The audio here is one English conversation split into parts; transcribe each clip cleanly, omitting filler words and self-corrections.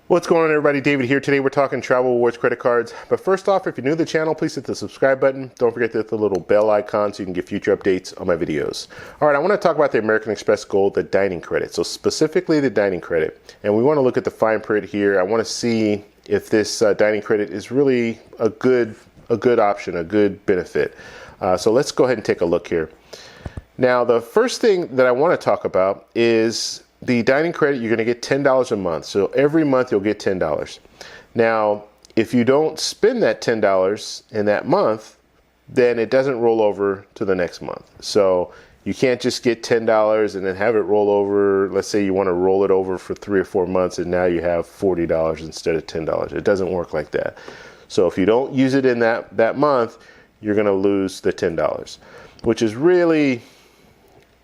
What's going on, everybody? David here. Today we're talking travel rewards credit cards. But first off, if you're new to the channel, please hit the subscribe button. Don't forget to hit the little bell icon so you can get future updates on my videos. All right, I want to talk about the American Express Gold, the dining credit. So specifically the dining credit. And we want to look at the fine print here. I want to see if this dining credit is really a good option, a good benefit. So let's go ahead and take a look here. Now, the first thing that I want to talk about is the dining credit. You're going to get $10 a month. So every month you'll get $10. Now, if you don't spend that $10 in that month, then it doesn't roll over to the next month. So you can't just get $10 and then have it roll over. Let's say you want to roll it over for 3 or 4 months and now you have $40 instead of $10. It doesn't work like that. So if you don't use it in that month, you're going to lose the $10, which is really...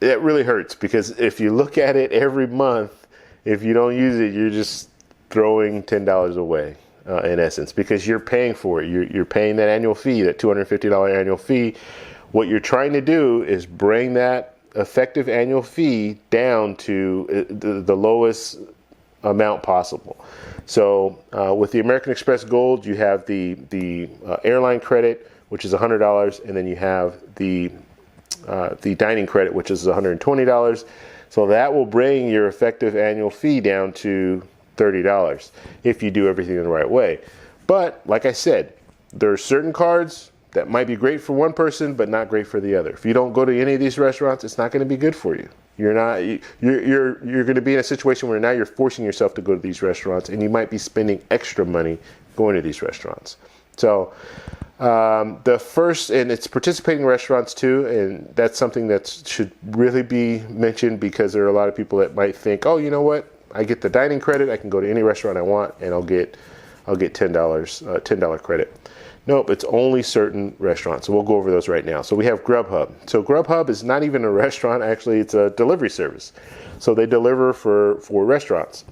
it really hurts, because if you look at it every month, if you don't use it, you're just throwing $10 away in essence, because you're paying for it. You're paying that annual fee, that $250 annual fee. What you're trying to do is bring that effective annual fee down to the lowest amount possible. So with the American Express Gold, you have the airline credit, which is $100, and then you have the dining credit, which is $120. So that will bring your effective annual fee down to $30 if you do everything in the right way. But like I said, there are certain cards that might be great for one person but not great for the other. If you don't go to any of these restaurants, it's not going to be good for you. You're going to be in a situation where now you're forcing yourself to go to these restaurants, and you might be spending extra money going to these restaurants. So the first, and it's participating restaurants too, and that's something that should really be mentioned, because there are a lot of people that might think, oh, you know what, I get the dining credit, I can go to any restaurant I want and I'll get $10 credit. Nope, it's only certain restaurants. So we'll go over those right now. So we have Grubhub. So Grubhub is not even a restaurant, actually it's a delivery service. So they deliver for restaurants.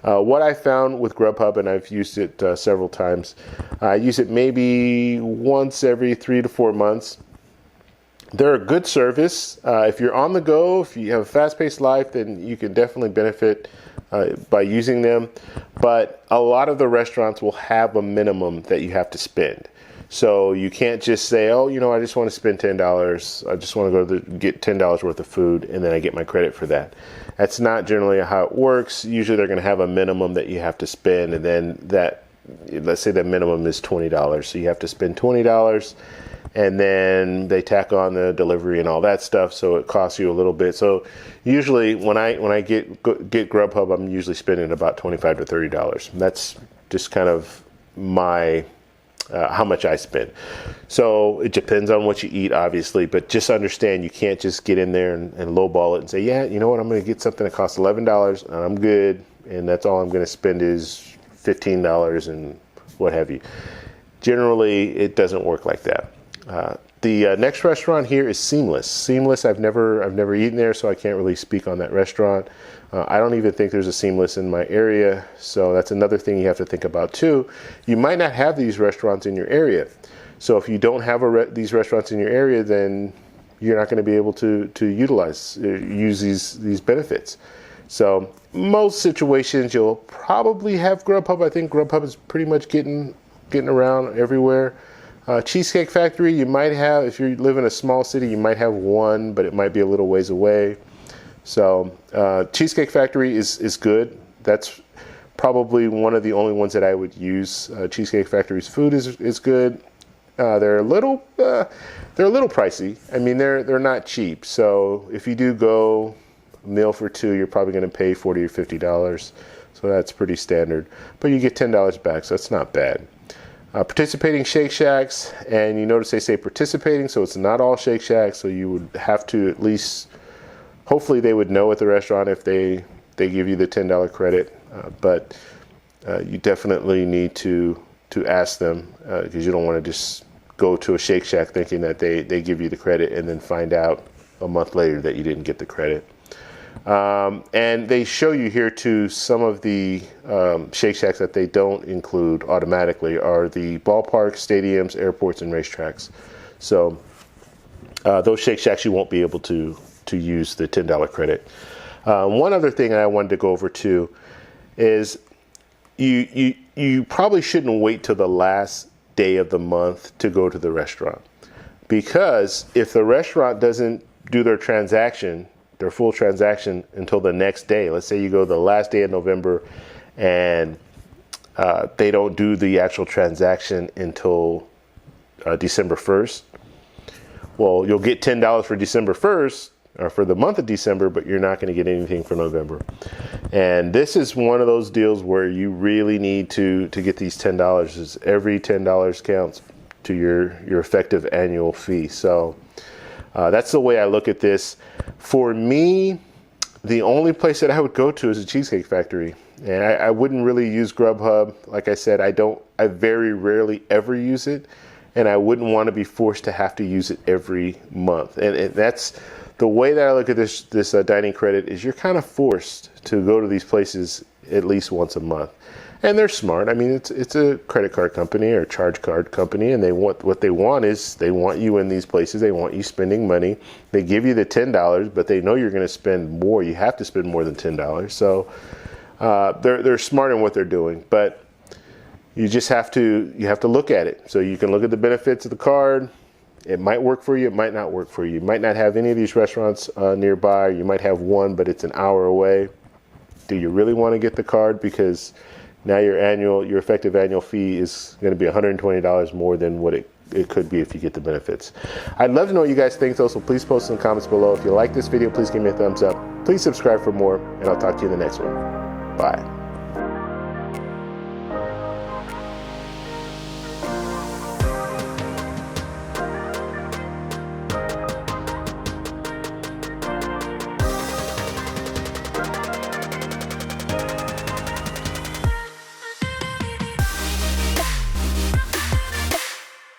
What I found with Grubhub, and I've used it several times, I use it maybe once every 3 to 4 months. They're a good service. If you're on the go, if you have a fast-paced life, then you can definitely benefit by using them. But a lot of the restaurants will have a minimum that you have to spend. So you can't just say, oh, you know, I just want to spend $10. I just want to go get $10 worth of food, and then I get my credit for that. That's not generally how it works. Usually they're going to have a minimum that you have to spend, and then let's say that minimum is $20. So you have to spend $20, and then they tack on the delivery and all that stuff. So it costs you a little bit. So usually when I get Grubhub, I'm usually spending about $25 to $30. That's just kind of my how much I spend. So it depends on what you eat, obviously, but just understand you can't just get in there and lowball it and say, yeah, you know what, I'm going to get something that costs $11 and I'm good, and that's all I'm going to spend is $15 and what have you. Generally, it doesn't work like that. The next restaurant here is Seamless. Seamless, I've never eaten there, so I can't really speak on that restaurant. I don't even think there's a Seamless in my area, so that's another thing you have to think about too. You might not have these restaurants in your area. So if you don't have these restaurants in your area, then you're not going to be able to use these benefits. So most situations you'll probably have Grubhub. I think Grubhub is pretty much getting around everywhere. Cheesecake Factory, you might have, if you live in a small city, you might have one, but it might be a little ways away. So Cheesecake Factory is good. That's probably one of the only ones that I would use. Cheesecake Factory's food is good. They're a little pricey. I mean, they're not cheap. So if you do go a meal for two, you're probably going to pay $40 or $50. So that's pretty standard. But you get $10 back, so that's not bad. Participating Shake Shacks, and you notice they say participating, so it's not all Shake Shacks, so you would have to at least, hopefully they would know at the restaurant if they give you the $10 credit, but you definitely need to ask them, because you don't want to just go to a Shake Shack thinking that they give you the credit and then find out a month later that you didn't get the credit. And they show you here too, some of the Shake Shacks that they don't include automatically are the ballparks, stadiums, airports, and racetracks. So those Shake Shacks you won't be able to use the $10 credit. One other thing I wanted to go over too is you probably shouldn't wait till the last day of the month to go to the restaurant, because if the restaurant doesn't do their full transaction until the next day, let's say you go the last day of November and they don't do the actual transaction until December 1st, well, you'll get $10 for December 1st, or for the month of December, but you're not going to get anything for November. And this is one of those deals where you really need to get these $10. Is every $10 counts to your effective annual fee. So that's the way I look at this. For me, the only place that I would go to is a Cheesecake Factory. And I wouldn't really use Grubhub. Like I said, I very rarely ever use it. And I wouldn't want to be forced to have to use it every month. And that's the way that I look at this dining credit, is you're kind of forced to go to these places at least once a month. And they're smart. I mean, it's a credit card company or charge card company, and what they want you in these places. They want you spending money. They give you the $10, but they know you're going to spend more. You have to spend more than $10. So they're smart in what they're doing, but you just have to look at it. So you can look at the benefits of the card. It might work for you. It might not work for you. You might not have any of these restaurants nearby. You might have one, but it's an hour away. Do you really want to get the card? Because now your effective annual fee is going to be $120 more than what it could be if you get the benefits. I'd love to know what you guys think, though, so please post in the comments below. If you like this video, please give me a thumbs up. Please subscribe for more, and I'll talk to you in the next one. Bye.